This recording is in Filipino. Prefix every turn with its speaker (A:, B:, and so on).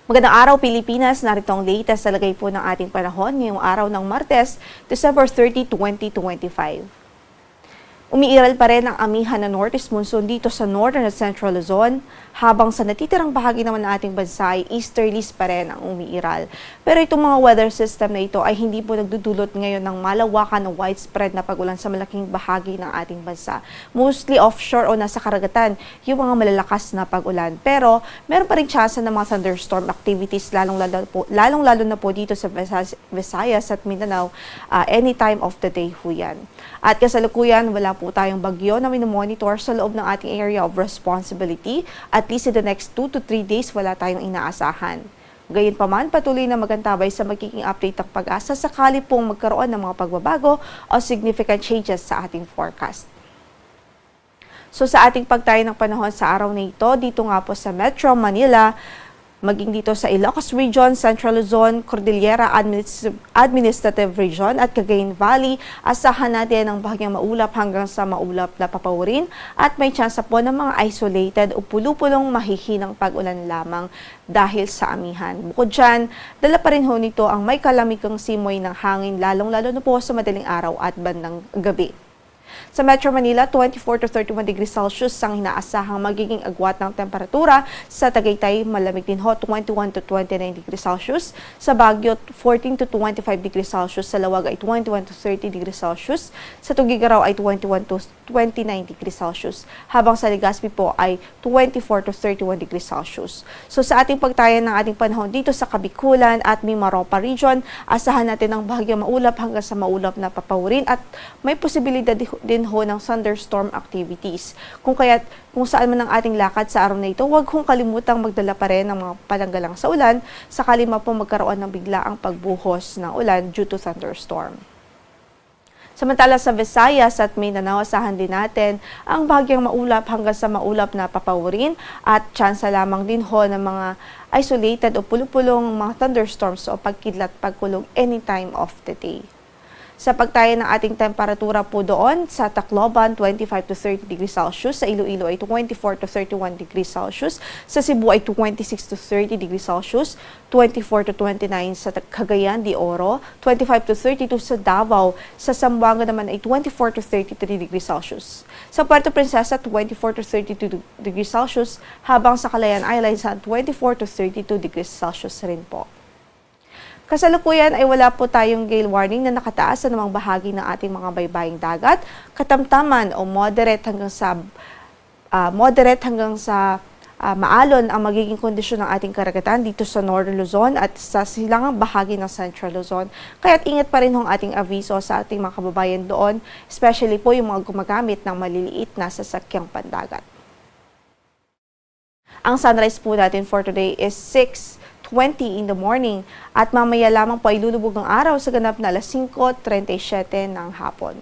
A: Magandang araw Pilipinas, narito ang latest sa lagay po ng ating panahon ngayong araw ng Martes, December 30, 2025. Umiiral pa rin ang amihan na northeast monsoon dito sa northern at central Luzon, habang sa natitirang bahagi naman ng ating bansa ay easterlies pa rin ang umiiral. Pero itong mga weather system na ito ay hindi po nagdudulot ngayon ng malawakan na widespread na pag-ulan sa malaking bahagi ng ating bansa. Mostly offshore o nasa karagatan yung mga malalakas na pag-ulan. Pero meron pa rin tsansa ng mga thunderstorm activities lalong-lalo na po dito sa Visayas at Mindanao any time of the day po yan. At kasalukuyan, wala po tayong bagyo na minomonitor sa loob ng ating area of responsibility. At least in the next 2 to 3 days, wala tayong inaasahan. Gayunpaman, patuloy na magantabay sa magiging update ng Pag-asa sakali pong magkaroon ng mga pagbabago o significant changes sa ating forecast. So sa ating pagtayo ng panahon sa araw na ito, dito nga po sa Metro Manila, maging dito sa Ilocos Region, Central Luzon, Cordillera Administrative Region at Cagayan Valley, asahan natin ang bahagyang maulap hanggang sa maulap na papawirin at may tsansa po ng mga isolated o pulupulong mahihinang pag-ulan lamang dahil sa amihan. Bukod dyan, dala pa rin ho nito ang may kalamikang simoy ng hangin lalong-lalo na po sa madaling araw at bandang gabi. Sa Metro Manila, 24 to 31 degrees Celsius ang inaasahang magiging agwat ng temperatura. Sa Tagaytay, malamig din ho, 21 to 29 degrees Celsius. Sa Baguio, 14 to 25 degrees Celsius. Sa Lawag ay 21 to 30 degrees Celsius. Sa Tugigaraw ay 21 to 29 degrees Celsius. Habang sa Legazpi po ay 24 to 31 degrees Celsius. So sa ating pagtayan ng ating panahon dito sa Kabikulan at Mimaropa Region, asahan natin ang bahagyang maulap hanggang sa maulap na papawirin at may posibilidad din ho ng thunderstorm activities. Kung saan man ang ating lakad sa araw na ito, huwag kong kalimutang magdala pa rin ng mga palanggalang sa ulan sakali po magkaroon ng biglaang pagbuhos ng ulan due to thunderstorm. Samantala sa Visayas at Mindanao, asahan din natin ang bahagyang maulap hanggang sa maulap na papawirin at tsansa lamang din ho ng mga isolated o pulupulong mga thunderstorms o pagkidlat pagkulong anytime of the day. Sa pagtayo ng ating temperatura po doon, sa Tacloban, 25 to 30 degrees Celsius. Sa Iloilo ay 24 to 31 degrees Celsius. Sa Cebu ay 26 to 30 degrees Celsius. 24 to 29 sa Cagayan de Oro. 25 to 32 sa Davao. Sa Zamboanga naman ay 24 to 33 degrees Celsius. Sa Puerto Princesa, 24 to 32 degrees Celsius. Habang sa Calayan Islands, 24 to 32 degrees Celsius rin po. Kasalukuyan ay wala po tayong gale warning na nakataas sa namang bahagi ng ating mga baybaying dagat. Katamtaman o moderate hanggang sa maalon ang magiging kondisyon ng ating karagatan dito sa Northern Luzon at sa silangang bahagi ng Central Luzon. Kaya't ingat pa rin ang ating aviso sa ating mga kababayan doon, especially po yung mga gumagamit ng maliliit na sasakyang pandagat. Ang sunrise po natin for today is 6:20 in the morning at mamaya lamang po ay lulubog ng araw sa ganap na 5:37 ng hapon.